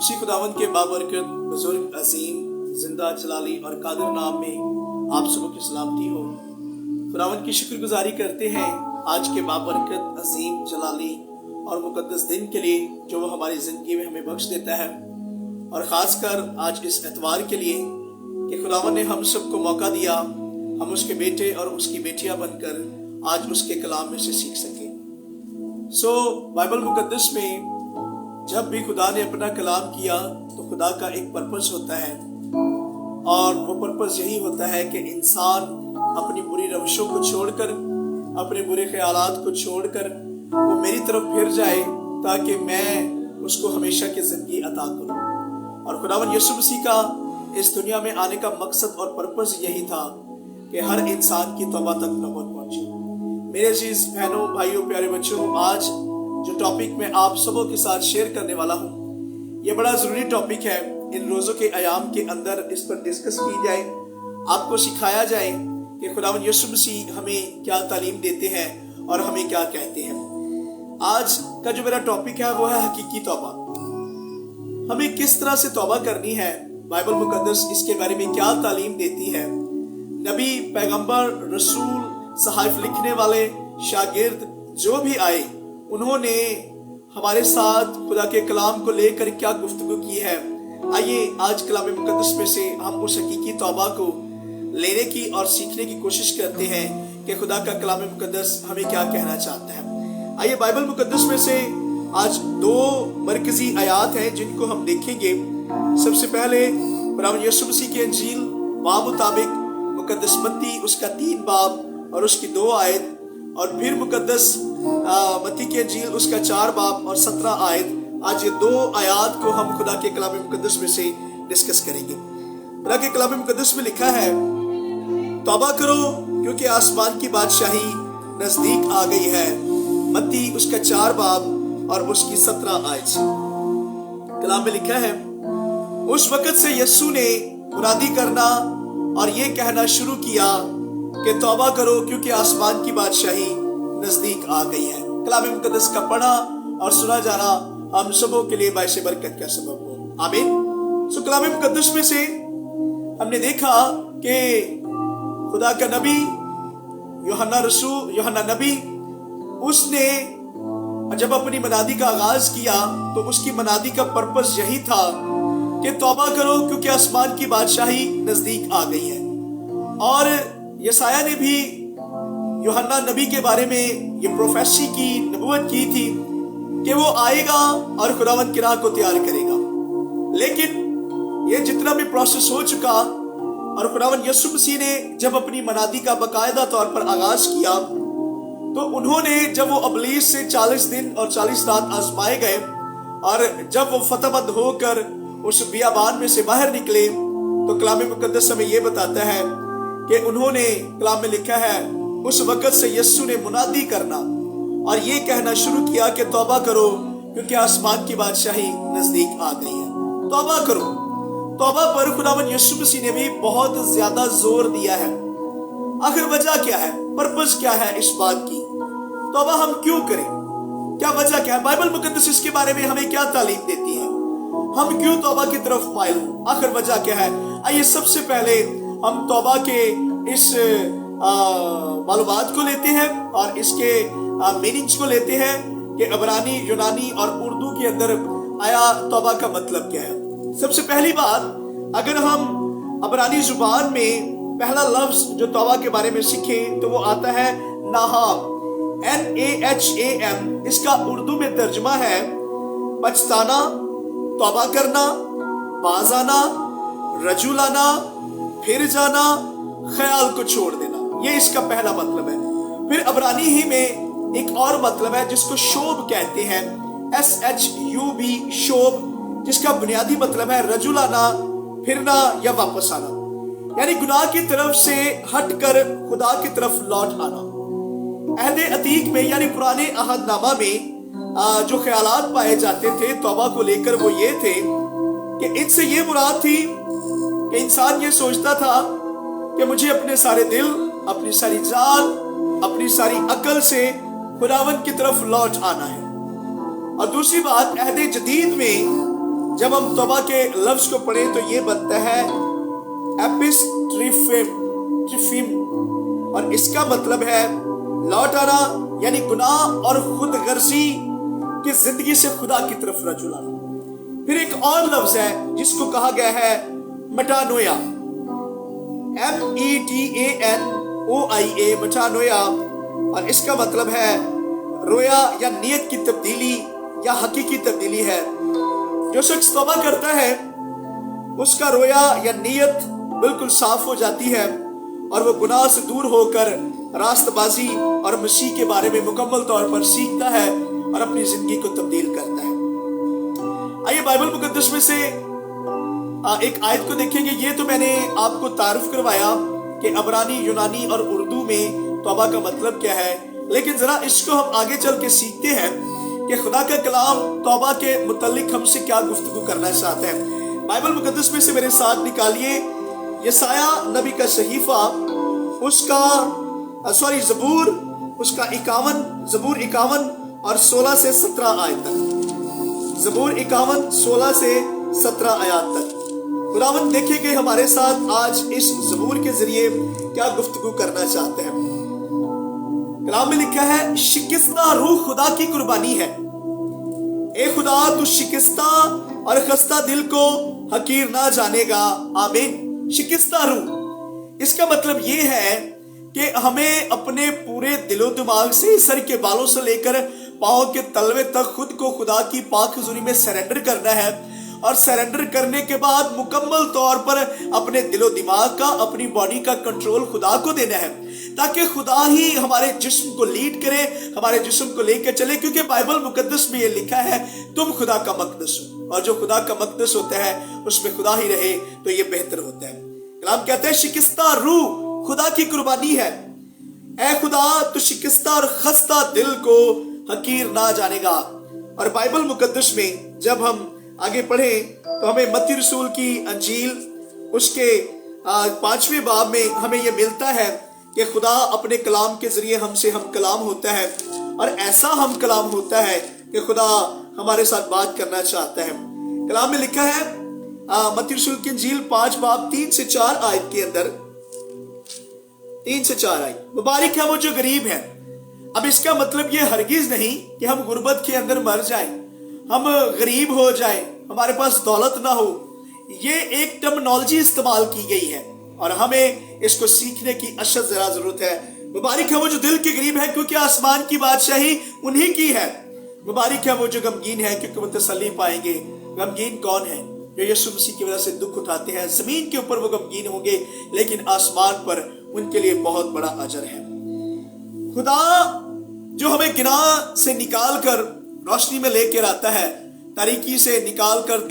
उसी खुदावंद के बाबरकत बुजुर्ग अजीम जिंदा जलाली और कादिर नाम में आप सबों की सलामती हो। खुदावंद की शुक्रगुजारी करते हैं आज के बाबरकत अजीम जलाली और मुकद्दस दिन के लिए जो वो हमारी ज़िंदगी में हमें बख्श देता है, और ख़ासकर आज इस एतवार के लिए कि खुदावंद ने हम सबको मौका दिया हम उसके बेटे और उसकी बेटियां बनकर आज उसके कलाम में से सीख सकें। बाइबल मुकद्दस में जब भी खुदा ने अपना कलाम किया तो खुदा का एक पर्पस होता है, और वो पर्पस यही होता है कि इंसान अपनी बुरी रविशों को छोड़कर, अपने बुरे ख्यालात को छोड़कर वो मेरी तरफ फिर जाए ताकि मैं उसको हमेशा की ज़िंदगी अता करूं। और खुदावंद यीशु मसीह का इस दुनिया में आने का मकसद और पर्पस यही था कि हर इंसान की तौबा तक नबूवत पहुंचे। मेरे अजीज बहनों, भाइयों, प्यारे बच्चों, आज जो टॉपिक मैं आप सबों के साथ शेयर करने वाला हूँ, ये बड़ा ज़रूरी टॉपिक है। इन रोज़ों के अयाम के अंदर इस पर डिस्कस की जाए, आपको सिखाया जाए कि खुदावंद यीशु मसीह हमें क्या तालीम देते हैं और हमें क्या कहते हैं। आज का जो मेरा टॉपिक है वो है हकीकी तौबा। हमें किस तरह से तौबा करनी है, बाइबल मुकद्दस इसके बारे में क्या तालीम देती है। नबी, पैगंबर, रसूल, सहाइफ लिखने वाले, शागिर्द जो भी आए, उन्होंने हमारे साथ खुदा के कलाम को लेकर क्या गुफ्तगू की है। आइए आज कलाम मुकद्दस में से हम उस हकीकी तौबा को लेने की और सीखने की कोशिश करते हैं कि खुदा का कलाम मुकद्दस हमें क्या कहना चाहता है। आइए बाइबल मुकद्दस में से आज दो मरकजी आयात हैं जिनको हम देखेंगे। सबसे पहले खुदावंद यीशु मसीह की इंजील मुताबिक मुकद्दस मत्ती उसका 3 बाब और उसकी 2 आयत, और फिर मुकद्दस मत्ती की इंजील उसका 4 बाब और 17 आयत। आज ये 2 आयात को हम खुदा के कलाम मुकद्दस में से डिस्कस करेंगे। खुदा के कलाम मुकद्दस में लिखा है, तौबा करो क्योंकि आसमान की बादशाही नजदीक आ गई है। मत्ती उसका 4 बाब और उसकी 17 आयत से कलाम में लिखा है, उस वक़्त से यीशु ने मुनादी करना और ये कहना शुरू किया कि तौबा करो क्योंकि आसमान की बादशाही नजदीक आ गई है। कलाम मुकद्दस का पढ़ा और सुना जाना हम सबों के लिए बाइस बरकत का सबब हो। आमीन। कलाम मुकद्दस में से हमने देखा कि खुदा का नबी यूहन्ना नबी, उसने जब अपनी मनादी का आगाज किया तो उसकी मनादी का पर्पस यही था कि तौबा करो क्योंकि आसमान की बादशाही नजदीक आ गई है। और यसाया ने भी यूहन्ना नबी के बारे में ये प्रोफेसी की, नबूवत की थी कि वो आएगा और खुदावंद की राह को तैयार करेगा। लेकिन ये जितना भी प्रोसेस हो चुका, और खुदावंद यीशु मसीह ने जब अपनी मनादी का बाकायदा तौर पर आगाज किया तो उन्होंने, जब वो इब्लीस से 40 दिन और 40 रात आजमाए गए, और जब वो फतहमंद होकर उस बियाबान में से बाहर निकले, तो कलाम मुकद्दस हमें ये बताता है कि उन्होंने, कलाम में लिखा है, उस वक़्त से यीशु ने मुनादी करना और ये कहना शुरू किया कि तौबा करो क्योंकि आसमान की बादशाही नजदीक आ गई है। तौबा करो। तौबा पर खुदावंद यीशु मसीह ने भी बहुत ज्यादा जोर दिया है। आखिर वजह क्या है, पर्पस क्या है इस बात की, तौबा हम क्यों करें, क्या वजह क्या है, बाइबल मुकद्दस इसके बारे में हमें क्या तालीम देती है, हम क्यों तौबा की तरफ माइल हो, आखिर वजह क्या है। आइए सबसे पहले हम तौबा के इस मालूमात को लेते हैं और इसके मीनिंग्स को लेते हैं कि अबरानी, यूनानी और उर्दू के अंदर आया तौबा का मतलब क्या है। सबसे पहली बात, अगर हम अबरानी जुबान में पहला लफ्ज जो तौबा के बारे में सीखें तो वो आता है नाहाम, NAHAM। इसका उर्दू में तर्जुमा है पछताना, तौबा करना, बाज आना, रजू लाना, फिर जाना, ख्याल को छोड़ देना, ये इसका पहला मतलब है। फिर अबरानी ही में एक और मतलब है जिसको शोब कहते हैं, SHUB, शोब, जिसका बुनियादी मतलब है रजू लाना, फिरना या वापस आना, यानी गुनाह की तरफ से हटकर खुदा की तरफ लौट आना। अहद अतीक में यानी पुराने अहदनामा में जो ख्यालात पाए जाते थे तौबा को लेकर वो ये थे कि इनसे ये मुराद थी कि इंसान ये सोचता था कि मुझे अपने सारे दिल, अपनी सारी जान, अपनी सारी अकल से खुदावंद की तरफ लौट आना है। और दूसरी बात, अहद जदीद में जब हम तौबा के लफ्ज को पढ़ें तो ये बनता है एपिस्ट्रिफिम, और इसका मतलब है लौट आना, यानी गुनाह और खुद गर्जी की जिंदगी से खुदा की तरफ रजू लाना। फिर एक और लफ्ज है जिसको कहा गया है मेटानोया, METANOIA, मेटानोया, और इसका मतलब है रोया या नियत की तब्दीली या हकीकी तब्दीली है। जो शख्स तौबा करता है उसका रोया या नियत बिल्कुल साफ हो जाती है और वो गुनाह से दूर होकर रास्तबाजी और मसीह के बारे में मुकम्मल तौर पर सीखता है और अपनी जिंदगी को तब्दील करता है। आइए बाइबल मुकद्दस में से एक आयत को देखेंगे। ये तो मैंने आपको तारुफ करवाया कि अबरानी, यूनानी और उर्दू में तौबा का मतलब क्या है, लेकिन जरा इसको हम आगे चल के सीखते हैं कि खुदा का कलाम तौबा के मुतल्लिक हमसे क्या गुफ्तगू करना चाहता है। बाइबल मुकद्दस में से मेरे साथ निकालिए यसाया नबी का सहीफा, उसका ज़बूर उसका 51 और 16 से 17 आयत तक। ज़बूर 51 16 से 17 आयत तक। खुदावंद देखेंगे हमारे साथ आज इस ज़बूर के जरिए क्या गुफ्तगू करना चाहते हैं। कलाम में लिखा है, शिकस्ता रूह खुदा की कुर्बानी है, ए खुदा तू शिकस्ता और खस्ता दिल को हकीर ना जानेगा। आमीन। शिकस्ता रूह, इसका मतलब ये है कि हमें अपने पूरे दिलो दिमाग से, सर के बालों से लेकर पांव के तलवे तक खुद को खुदा की पाक हुजूरी में सरेंडर करना है, और सरेंडर करने के बाद मुकम्मल तौर पर अपने दिलो दिमाग का, अपनी बॉडी का कंट्रोल खुदा को देना है, ताकि खुदा ही हमारे जिस्म को लीड करे, हमारे जिस्म को लेकर चले। क्योंकि बाइबल मुकद्दस में ये लिखा है तुम खुदा का मकदस हो, और जो खुदा का मकदस होता है उसमें खुदा ही रहे तो ये बेहतर होता है। कलाम कहते हैं शिकस्ता रूह खुदा की कुर्बानी है, ऐ खुदा तू शिकस्ता और खस्ता दिल को हकीर ना जानेगा। और बाइबल मुकद्दस में जब हम आगे पढ़े तो हमें मत्ती रसूल की अंजील उसके 5वें बाब में हमें यह मिलता है कि खुदा अपने कलाम के जरिए हमसे हम कलाम होता है, और ऐसा हम कलाम होता है कि खुदा हमारे साथ बात करना चाहता है। कलाम में लिखा है मत्ती रसूल की अंजील 5 बाब 3 से 4 आयत के अंदर, 3 से 4 आयत, मुबारक है वो जो गरीब है। अब इसका मतलब ये हरगिज नहीं कि हम गुर्बत के अंदर मर जाएं, हम गरीब हो जाएं, हमारे पास दौलत ना हो। ये एक टर्मिनोलॉजी इस्तेमाल की गई है और हमें इसको सीखने की अशद जरा जरूरत है। मुबारक है वो जो दिल के गरीब है, क्योंकि आसमान की बादशाही उन्हीं की है। मुबारक है वो जो गमगीन है, क्योंकि वो तसल्ली पाएंगे। गमगीन कौन है? जो यीशु मसीह की वजह से दुख उठाते हैं। जमीन के ऊपर वो गमगीन होंगे, लेकिन आसमान पर उनके लिए बहुत बड़ा अजर है। खुदा जो हमें गिनाह से निकाल कर रोशनी में लेकर आता है, तारीकी से निकाल कर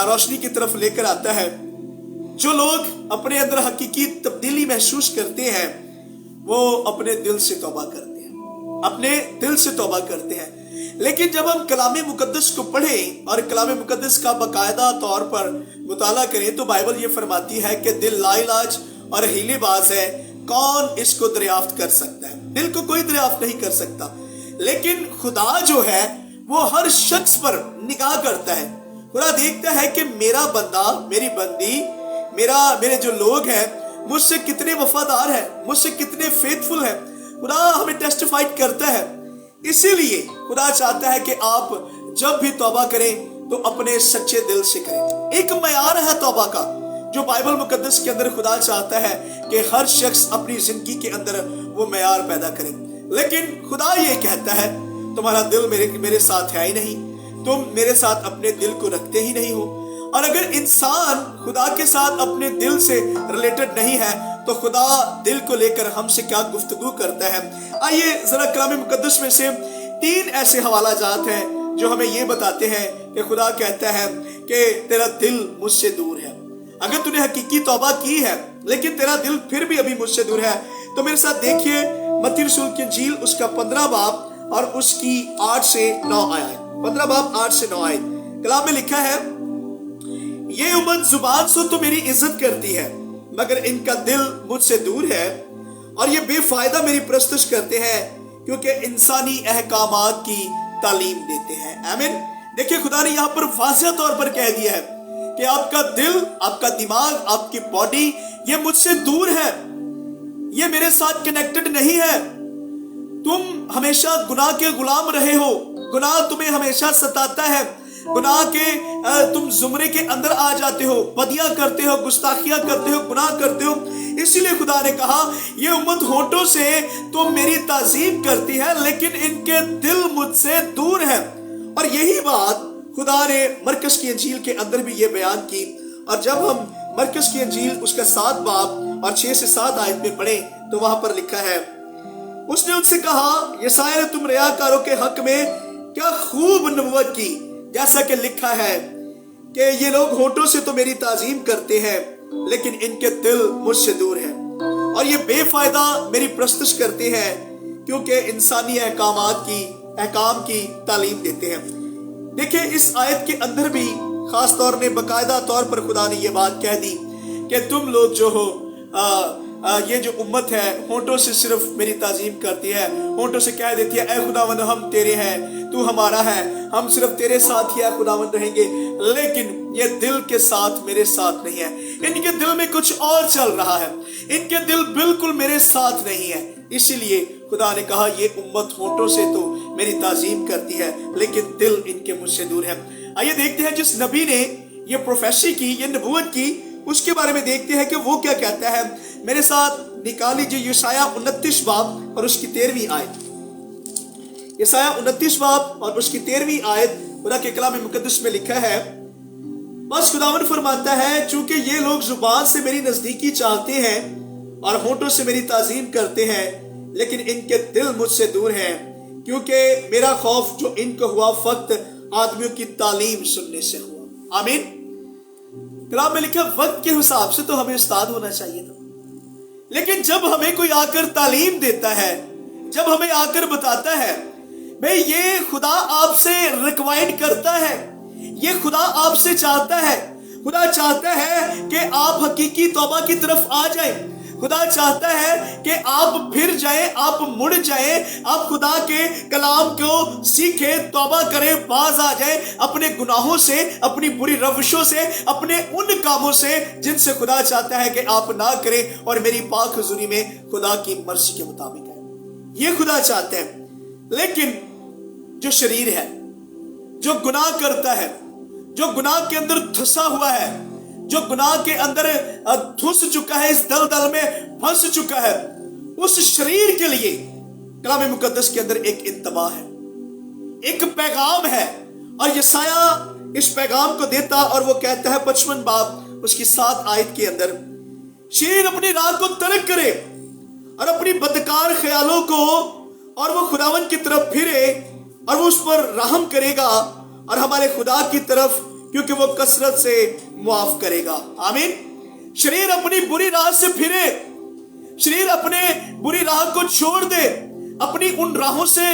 रोशनी की तरफ लेकर आता है। जो लोग अपने अंदर हकीकी तब्दीली महसूस करते हैं वो अपने दिल से तौबा करते हैं, अपने दिल से तौबा करते हैं। लेकिन जब हम कलाम मुकद्दस को पढ़ें और कलाम मुकद्दस का बाकायदा तौर पर मुताला करें तो बाइबल ये फरमाती है कि दिल लाइलाज और हीलेबाज है, कौन इसको दरियाफ्त कर सकता है? दिल को कोई दरियाफ्त नहीं कर सकता, लेकिन खुदा जो है वो हर शख्स पर निगाह करता है। खुदा देखता है कि मेरा बंदा, मेरी बंदी, मेरे जो लोग हैं मुझसे कितने वफादार हैं, मुझसे कितने फेथफुल हैं। खुदा हमें टेस्टिफाइड करता है। इसीलिए खुदा चाहता है कि आप जब भी तौबा करें तो अपने सच्चे दिल से करें। एक मयार है तौबा का जो बाइबल मुकद्दस के अंदर खुदा चाहता है कि हर शख्स अपनी जिंदगी के अंदर वो मयार पैदा करे। लेकिन खुदा ये कहता है तुम्हारा दिल मेरे साथ है ही नहीं, तुम मेरे साथ अपने दिल को रखते ही नहीं हो। और अगर इंसान खुदा के साथ अपने दिल से रिलेटेड नहीं है तो खुदा दिल को लेकर हमसे क्या गुफ्तगू करता है। आइए जरा कलाम मुकद्दस में से 3 ऐसे हवाला जात हैं जो हमें ये बताते हैं कि खुदा कहता है कि तेरा दिल मुझसे दूर है। अगर तूने हकीकी तौबा की है लेकिन तेरा दिल फिर भी अभी मुझसे दूर है तो मेरे साथ देखिए मत्ती रसूल की इंजील उसका 15 बाब और उसकी 8 से 9 आयत। 15 बाब 8 से 9 आयत। कलाम में लिखा है, ये उम्मत जुबान से तो मेरी इज्जत करती है मगर इनका दिल मुझसे दूर है, और ये बेफायदा मेरी प्रस्तुत करते हैं क्योंकि इंसानी अहकामात की तालीम देते हैं। आमीन। देखिए खुदा ने यहाँ पर वाज़ेह तौर पर कह दिया है कि आपका दिल, आपका दिमाग, आपकी बॉडी ये मुझसे दूर है, ये मेरे साथ कनेक्टेड नहीं है। तुम हमेशा गुनाह के गुलाम रहे हो, गुनाह तुम्हें हमेशा सताता है, गुनाह के तुम जुमरे के अंदर आ जाते हो, बदियां करते हो, गुस्ताखियां करते हो, गुनाह करते हो। इसीलिए खुदा ने कहा ये उम्मत होठों से तो मेरी ताजीम करती है लेकिन इनके दिल मुझसे दूर है। और यही बात खुदा ने मरकस की इंजील के अंदर भी ये बयान की। और जब हम मरकस की इंजील उसका 7 बाब और 6 से 7 आयत में पढ़े तो वहां पर लिखा है, उसने उनसे कहा, यशायाह ने तुम रियाकारों के हक में क्या खूब नबुवत की, जैसा कि लिखा है कि ये लोग होठों से तो मेरी ताजीम करते हैं लेकिन इनके दिल मुझसे दूर है, और ये बेफायदा मेरी प्रस्तुत करते हैं क्योंकि इंसानी अहकाम की तालीम देते हैं। देखिए इस आयत के अंदर भी खास तौर ने बाकायदा तौर पर खुदा ने ये बात कह दी कि तुम लोग जो हो ये जो उम्मत है होठों से सिर्फ मेरी ताजीम करती है, होठों से कह देती है ऐ खुदावंद हम तेरे हैं, तू हमारा है, हम सिर्फ तेरे साथ ही खुदावंद रहेंगे, लेकिन ये दिल के साथ मेरे साथ नहीं है। इनके दिल में कुछ और चल रहा है, इनके दिल बिल्कुल मेरे साथ नहीं है। इसीलिए खुदा ने कहा ये उम्मत होठों से तो मेरी ताजीम करती है लेकिन दिल इनके मुझसे दूर है। आइए देखते हैं जिस नबी ने ये प्रोफेसी की, ये नबूवत की, उसके बारे में देखते हैं कि वो क्या कहता है। मेरे साथ निकाल लीजिए यशायाह 29 बाब और उसकी 13वीं आयत। यशायाह 29 बाब और उसकी 13वीं आयत खुदा के कलाम मुकद्दस में लिखा है, बस खुदावंद फरमाता है चूंकि ये लोग जुबान से मेरी नजदीकी चाहते हैं और होठों से मेरी ताजीम करते हैं लेकिन इनके दिल मुझसे दूर हैं, क्योंकि मेरा खौफ जो इनको हुआ फक्त आदमियों की तालीम सुनने से हुआ। आमीन। कलाम में लिखा वक्त के हिसाब से तो हमें उस्ताद होना चाहिए था, लेकिन जब हमें कोई आकर तालीम देता है, जब हमें आकर बताता है भाई ये खुदा आपसे रिक्वायर्ड करता है, ये खुदा आपसे चाहता है, खुदा चाहता है कि आप हकीकी तौबा की तरफ आ जाएं, खुदा चाहता है कि आप फिर जाएं, आप मुड़ जाएं, आप खुदा के कलाम को सीखें, तौबा करें, बाज आ जाएं अपने गुनाहों से, अपनी बुरी रविशों से, अपने उन कामों से जिनसे खुदा चाहता है कि आप ना करें और मेरी पाक हुजूरी में खुदा की मर्जी के मुताबिक है। ये खुदा चाहते हैं। लेकिन जो शरीर है, जो गुनाह करता है, जो गुनाह के अंदर धंसा हुआ है, जो गुनाह के अंदर धुस चुका है, इस दलदल में फंस चुका है, उस शरीर के लिए कलाम मुकद्दस के अंदर एक इंतबा है, एक पैगाम है। और यशायाह इस पैगाम को देता और वो कहता है 55 बाब उसकी 7 आयत के अंदर, शरीर अपनी राह को तर्क करे और अपनी बदकार ख्यालों को, और वो खुदावन की तरफ फिरे और वो उस पर रहम करेगा और हमारे खुदा की तरफ, क्योंकि वो कसरत से मुआफ करेगा। आमीन। शरीर अपनी बुरी राह से फिरे, शरीर अपने बुरी राह को छोड़ दे, अपनी उन राहों से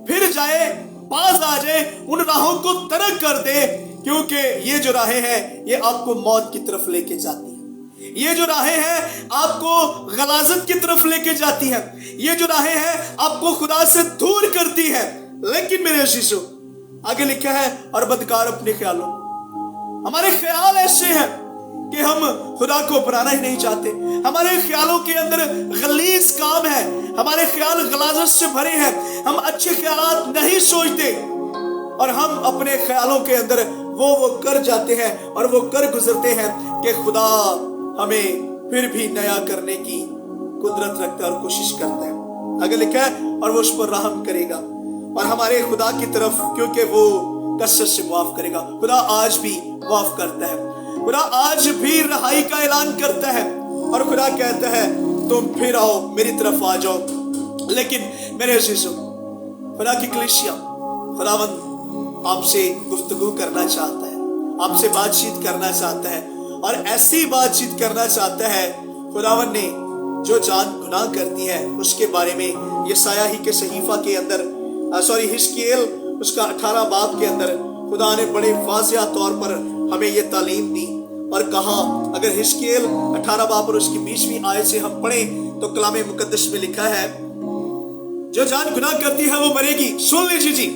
फिर जाए, पास आ जाए, उन राहों को तर्क कर दे, क्योंकि ये जो राहें हैं ये आपको मौत की तरफ लेके जाती हैं, ये जो राहें हैं आपको गलाजत की तरफ लेके जाती हैं, ये जो राहें हैं आपको खुदा से दूर करती हैं। लेकिन मेरे अजीजों आगे लिखा है, और बदकार अपने ख्यालों, हमारे ख्याल ऐसे हैं कि हम खुदा को अपनाना ही नहीं चाहते, हमारे ख्यालों के अंदर गलीज काम है, हमारे ख्याल गलाजत से भरे हैं, हम अच्छे ख्यालात नहीं सोचते और हम अपने ख्यालों के अंदर वो कर जाते हैं और वो कर गुजरते हैं कि खुदा हमें फिर भी नया करने की कुदरत रखता है और कोशिश करता है। आगे लिखा है, और वो उस पर रहम करेगा और हमारे खुदा की तरफ, क्योंकि वो कसरत से मुआफ करेगा। खुदा आज भी मुआफ करता है, खुदा आज भी रहाई का ऐलान करता है और खुदा कहता है तुम फिर आओ, मेरी तरफ आ जाओ। लेकिन मेरे अजीजों, खुदा की कलीसिया, खुदावंद आपसे गुफ्तगू करना चाहता है, आपसे बातचीत करना चाहता है, और ऐसी बातचीत करना चाहता है। खुदावंद ने जो जान गुनाह करती है उसके बारे में यशायाह ही के सहीफा के अंदर हिजकीएल उसका 18 बाब के अंदर खुदा ने बड़े वाज़िया तौर पर हमें ये तालीम दी और कहा, अगर हिजकीएल 18 बाब और उसकी 20वीं आयत से हम पढ़ें तो कलाम मुकद्दस में लिखा है, जो जान गुनाह करती है वो मरेगी। सुन लीजिए जी,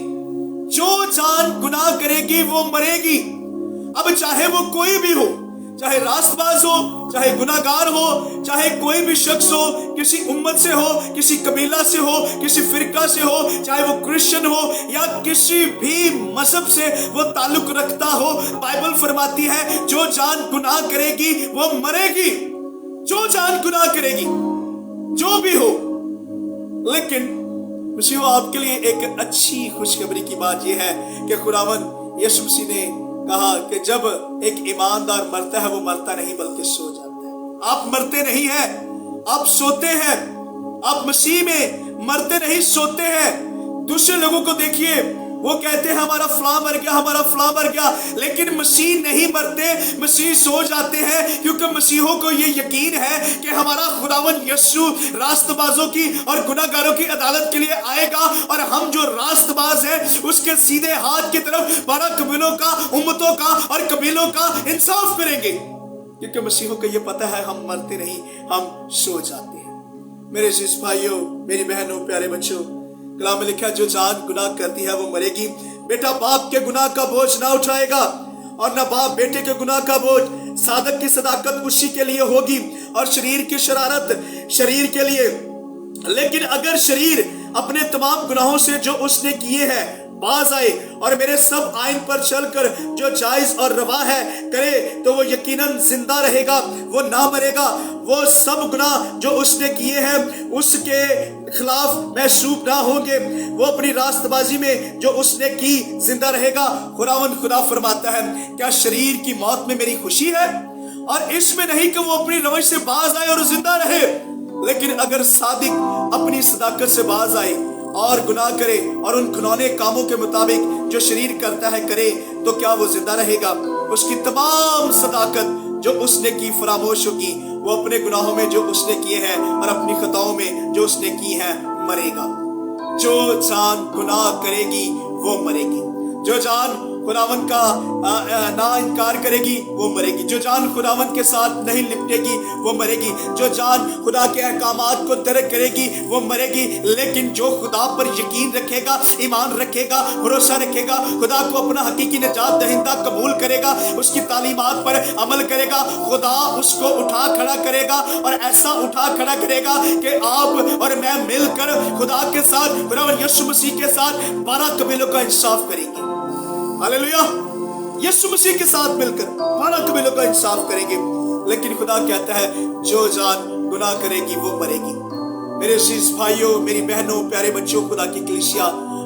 जो जान गुनाह करेगी वो मरेगी। अब चाहे वो कोई भी हो, चाहे रास्तबाज हो, चाहे गुनाहगार हो, चाहे कोई भी शख्स हो, किसी उम्मत से हो, किसी कबीला से हो, किसी फिरका से हो, चाहे वो क्रिश्चियन हो या किसी भी मजहब से वो ताल्लुक रखता हो, बाइबल फरमाती है जो जान गुनाह करेगी वो मरेगी। जो जान गुनाह करेगी, जो भी हो। लेकिन मसीह आपके लिए एक अच्छी खुशखबरी की बात यह है कि खुदावंद यीशु मसीह ने कहा कि जब एक ईमानदार मरता है वो मरता नहीं बल्कि सो जाता है। आप मरते नहीं हैं, आप सोते हैं। आप मसीह में मरते नहीं, सोते हैं। दूसरे लोगों को देखिए, वो कहते हैं हमारा फलां मर गया, हमारा फलां मर गया, लेकिन मसीह नहीं मरते, मसीह सो जाते हैं, क्योंकि मसीहों को ये यकीन है कि हमारा खुदावंद यीशु रास्तबाजों की और गुनाहगारों की अदालत के लिए आएगा और हम जो रास्तबाज हैं उसके सीधे हाथ की तरफ 12 कबीलों का, उम्मतों का और कबीलों का इंसाफ करेंगे, क्योंकि मसीहों को ये पता है हम मरते नहीं, हम सो जाते हैं। मेरे अजीज भाइयों, मेरी बहनों, प्यारे बच्चों, कलाम में लिखा है जो जान गुनाह करती है वो मरेगी। बेटा बाप के गुनाह का बोझ ना उठाएगा और ना बाप बेटे के गुनाह का बोझ। साधक की सदाकत उसी के लिए होगी और शरीर की शरारत शरीर के लिए। लेकिन अगर शरीर अपने तमाम गुनाहों से जो उसने किए हैं बाज आए और मेरे सब आइन पर चलकर जो जायज और रवा है करे, तो वो यकीनन जिंदा रहेगा, वो ना मरेगा। वो सब गुनाह जो उसने किए हैं उसके खिलाफ महसूब ना होंगे। वो अपनी रास्तबाजी में जो उसने की जिंदा रहेगा। खुदावंद खुदा फरमाता है, क्या शरीर की मौत में मेरी खुशी है? और इसमें नहीं कि वो अपनी रवश से बाज आए और जिंदा रहे। लेकिन अगर सादिक अपनी सदाकत से बाज आए और गुनाह करे और उन घिनौने कामों के मुताबिक जो शरीर करता है करे, तो क्या वो जिंदा रहेगा? उसकी तमाम सदाकत जो उसने की फरामोश होगी। वो अपने गुनाहों में जो उसने किए हैं और अपनी खताओं में जो उसने की है मरेगा। जो जान गुनाह करेगी वो मरेगी। जो जान खुदावंद का ना इनकार करेगी वो मरेगी। जो जान खुदावंद के साथ नहीं लिपटेगी वो मरेगी। जो जान खुदा के अहकामात को तर्क करेगी वो मरेगी। लेकिन जो खुदा पर यकीन रखेगा, ईमान रखेगा, भरोसा रखेगा, खुदा को अपना हकीकी निजात दहिंदा कबूल करेगा, उसकी तालीमात पर अमल करेगा, खुदा उसको उठा खड़ा करेगा। और ऐसा उठा खड़ा करेगा कि आप और मैं मिलकर खुदा के साथ, खुदावंद यीशु मसीह के साथ 12 कबीलों का इंसाफ करेंगे। हालेलुया। यीशु मसीह के साथ मिलकर 12 कबीलों का इंसाफ करेंगे। लेकिन खुदा कहता है जो जान गुनाह करेगी वो मरेगी। मेरे अजीज भाइयों, मेरी बहनों, प्यारे बच्चों, खुदा की कलीसिया,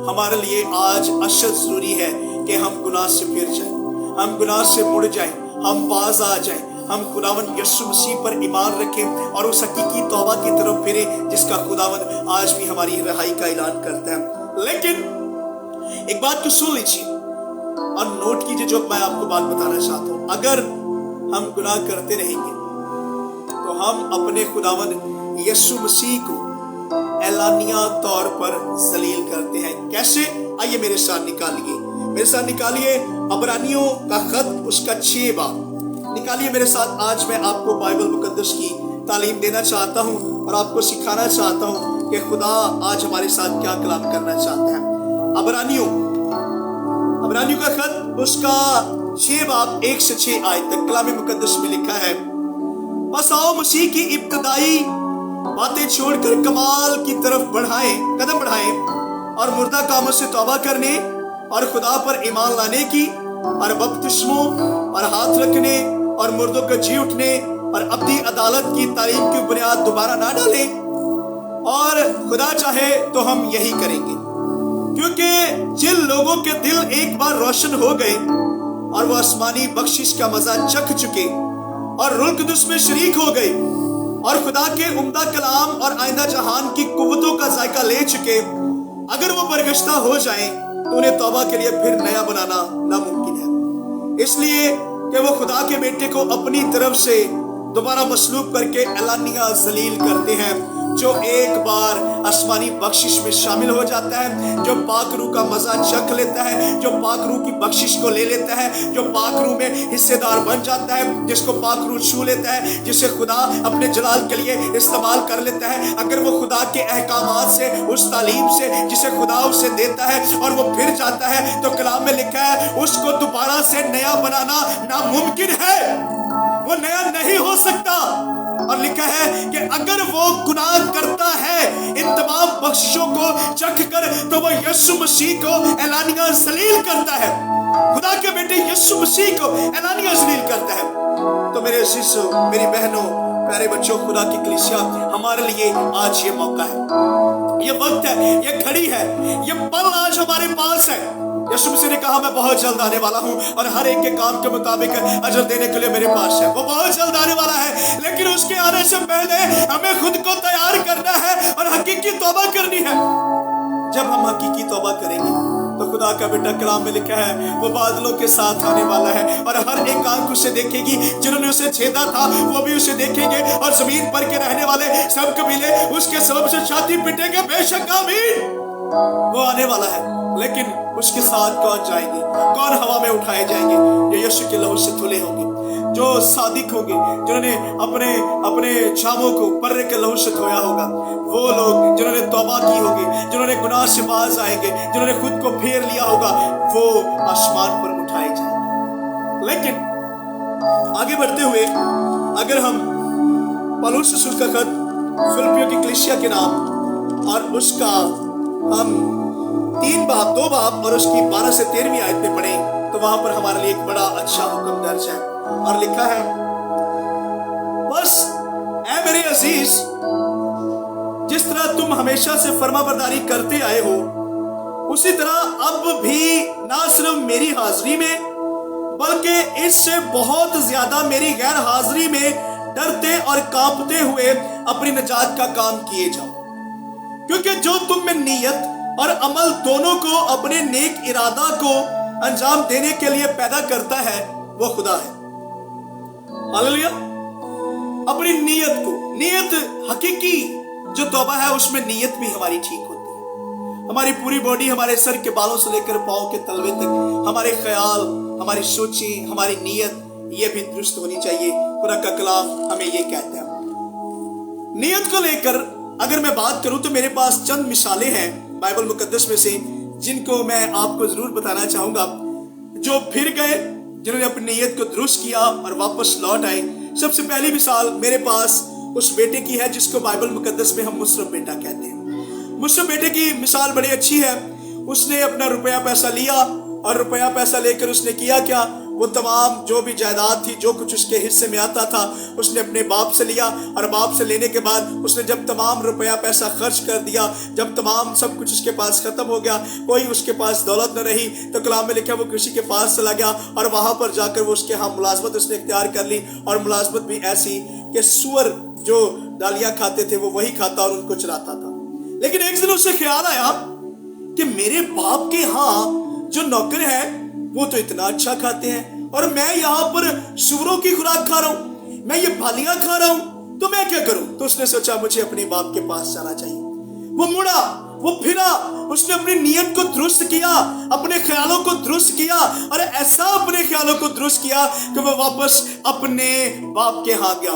हमारे लिए आज अशद जरूरी है कि हम गुनाह से फिर जाएं, हम गुनाह से मुड़ जाएं, हम बाज आ जाएं, हम खुदावंद यीशु मसीह पर ईमान रखें और उस हकीकी तौबा की तरफ फिरें जिसका खुदावंद आज भी हमारी रिहाई का ऐलान करता है। लेकिन एक बात को सुन लीजिए और नोट कीजिए, जो मैं आपको बात बताना चाहता हूं। अगर हम गुनाह करते रहेंगे तो हम अपने खुदावंद यीशु मसीह को एलानिया तौर पर जलील करते हैं। कैसे? आइए मेरे साथ निकालिए अबरानियों का खत, उसका 6 बाब निकालिए मेरे साथ। आज मैं आपको बाइबल मुकद्दस की तालीम देना चाहता हूं और आपको सिखाना चाहता हूं कि खुदा आज हमारे साथ क्या कलाम करना चाहता है। अबरानियों का खत, उसका 6 बाब 1 से 6 आयत तक कलाम मुकद्दस में लिखा है, बस आओ मसीह की इब्तदाई बातें छोड़कर कमाल की तरफ कदम बढ़ाएं और मुर्दा कामों से तौबा करने और खुदा पर ईमान लाने की और बपतिस्मों और हाथ रखने और मुर्दों के जी उठने और अब्दी अदालत की तालीम की बुनियाद दोबारा ना डालें। और खुदा चाहे तो हम यही करेंगे, क्योंकि जिन लोगों के दिल एक बार रोशन हो गए और वो आसमानी बख्शिश का मजा चख चुके और रुल्क दुस में शरीक हो गए और खुदा के उम्दा कलाम और आइंदा जहान की कुव्वतों का जायका ले चुके, अगर वो बरगश्ता हो जाएं तो उन्हें तौबा के लिए फिर नया बनाना नामुमकिन है। इसलिए कि वो खुदा के बेटे को अपनी तरफ से दोबारा मसलूब करके एलानिया जलील करते हैं। जो एक बार आसमानी बख्शिश में शामिल हो जाता है, जो पाक रूह का मजा चख लेता है, जो पाक रूह की बख्शिश को ले लेता है, जो पाक रूह में हिस्सेदार बन जाता है, जिसको पाक रूह छू लेता है, जिसे खुदा अपने जलाल के लिए इस्तेमाल कर लेता है, अगर वो खुदा के अहकामात से, उस तालीम से जिसे खुदा उसे देता है और वो फिर जाता है, तो कलाम में लिखा है उसको दोबारा से नया बनाना नामुमकिन है, वो नया नहीं हो सकता। और लिखा है कि अगर वो गुनाह करता है इन तमाम बख्शिशों को चख कर, तो वो यीशु मसीह को एलानिया जलील करता है, खुदा के बेटे यीशु मसीह को एलानिया जलील करता है। तो मेरे अजीजों, मेरी बहनों, प्यारे बच्चों, खुदा की कलीसिया, हमारे लिए आज ये मौका है, ये वक्त है, ये घड़ी है, ये पल आज हमारे पास है। यीशु मसीह ने कहा मैं बहुत जल्द आने वाला हूँ और हर एक के काम के मुताबिक अजर देने के लिए मेरे पास है। वो बहुत जल्द आने वाला है, लेकिन उसके आने से पहले हमें खुद को तैयार करना है और हकीकी तौबा करनी है। जब हम हकीकी तौबा करेंगे तो खुदा का बेटा कलाम में लिखा है वो बादलों के साथ आने वाला है और हर एक आंख उसे देखेगी, जिन्होंने उसे छेदा था वो भी उसे देखेंगे और जमीन पर के रहने वाले सब कबीले उसके सबब से छाती पीटेंगे। बेशक आमीन, वो आने वाला है, लेकिन उसके साथ कौन जाएंगे, कौन हवा में उठाए जाएंगे? ये यीशु के लहू से धुले होंगे, जो सादिक होंगे, जिन्होंने अपने अपने जामों को पर्रे के लहू से धोया होगा, वो लोग जिन्होंने तौबा की होगी, जिन्होंने गुनाह से बाज आएंगे, जिन्होंने खुद को फेर लिया होगा, वो आसमान पर उठाए जाएंगे। लेकिन आगे बढ़ते हुए अगर हम पौलुस रसूल का खत फिलिप्पियों की कलीसिया के नाम और उसका हम 2 बाब और उसकी 12 से 13वीं आयत में पढ़े, तो वहां पर हमारे लिए एक बड़ा अच्छा हुक्म दर्ज है और लिखा है, बस ऐ मेरे अजीज, जिस तरह तुम हमेशा से फरमाबरदारी करते आए हो, उसी तरह अब भी ना सिर्फ मेरी हाजिरी में बल्कि इससे बहुत ज्यादा मेरी गैर हाजिरी में डरते और कांपते हुए अपनी निजात का काम किए जाओ, क्योंकि जो तुम में नीयत और अमल दोनों को अपने नेक इरादा को अंजाम देने के लिए पैदा करता है वो खुदा है। हालेलुया। अपनी नीयत को, नीयत हकीकी जो तौबा है उसमें नीयत भी हमारी ठीक होती है। हमारी पूरी बॉडी, हमारे सर के बालों से लेकर पांव के तलवे तक, हमारे ख्याल, हमारी सोचें, हमारी नीयत ये भी दुरुस्त होनी चाहिए। खुदा का कलाम हमें ये कहता है। नीयत को लेकर अगर मैं बात करूं तो मेरे पास चंद मिसालें हैं बाइबल मुकद्दस में से, जिनको मैं आपको जरूर बताना चाहूंगा। जो फिर गए, जिन्होंने अपनी नीयत को दुरुस्त किया और वापस लौट आए। सबसे पहली मिसाल मेरे पास उस बेटे की है जिसको बाइबल मुकद्दस में हम मुशर्रफ बेटा कहते हैं। मुशर्रफ बेटे की मिसाल बड़ी अच्छी है। उसने अपना रुपया पैसा लिया और रुपया पैसा लेकर उसने किया क्या, वो तमाम जो भी जायदाद थी, जो कुछ उसके हिस्से में आता था, उसने अपने बाप से लिया और बाप से लेने के बाद उसने जब तमाम रुपया पैसा खर्च कर दिया, जब तमाम सब कुछ उसके पास खत्म हो गया, कोई उसके पास दौलत न रही, तो कलाम में लिखा वो किसी के पास चला गया और वहां पर जाकर वो उसके यहाँ मुलाजमत उसने इख्तियार कर ली। और मुलाजमत भी ऐसी कि सुअर जो डालियां खाते थे वो वही खाता और उनको चराता था। लेकिन एक दिन उसे ख्याल आया कि मेरे बाप के यहाँ जो नौकर है वो तो इतना अच्छा खाते हैं और मैं यहाँ पर सूअरों की खुराक खा रहा हूँ, मैं ये बालियां खा रहा हूँ, तो मैं क्या करूं? तो उसने सोचा मुझे अपने बाप के पास जाना चाहिए। वो मुड़ा, वो फिरा, उसने अपनी नीयत को दुरुस्त किया, अपने ख्यालों को दुरुस्त किया और ऐसा अपने ख्यालों को दुरुस्त किया कि वो वापस अपने बाप के यहाँ गया।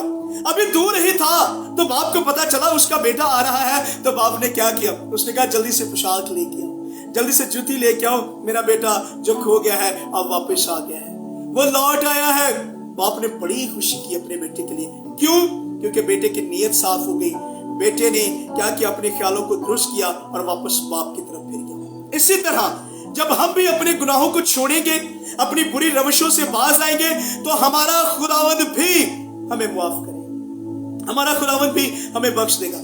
अभी दूर ही था तो बाप को पता चला उसका बेटा आ रहा है, तो बाप ने क्या किया, उसने कहा जल्दी से पोशाक लेके आओ, जल्दी से जूती लेके आओ, मेरा बेटा जो खो गया है अब वापस आ गया है, वो लौट आया है। बाप ने बड़ी खुशी की अपने बेटे के लिए। क्यों? क्योंकि बेटे की नीयत साफ हो गई। बेटे ने क्या किया, अपने ख्यालों को दुरुस्त किया और वापस बाप की तरफ फिर गया। इसी तरह जब हम भी अपने गुनाहों को छोड़ेंगे, अपनी बुरी रविशों से बाज आएंगे, तो हमारा खुदावंद भी हमें माफ करेगा, हमारा खुदावंद भी हमें बख्श देगा,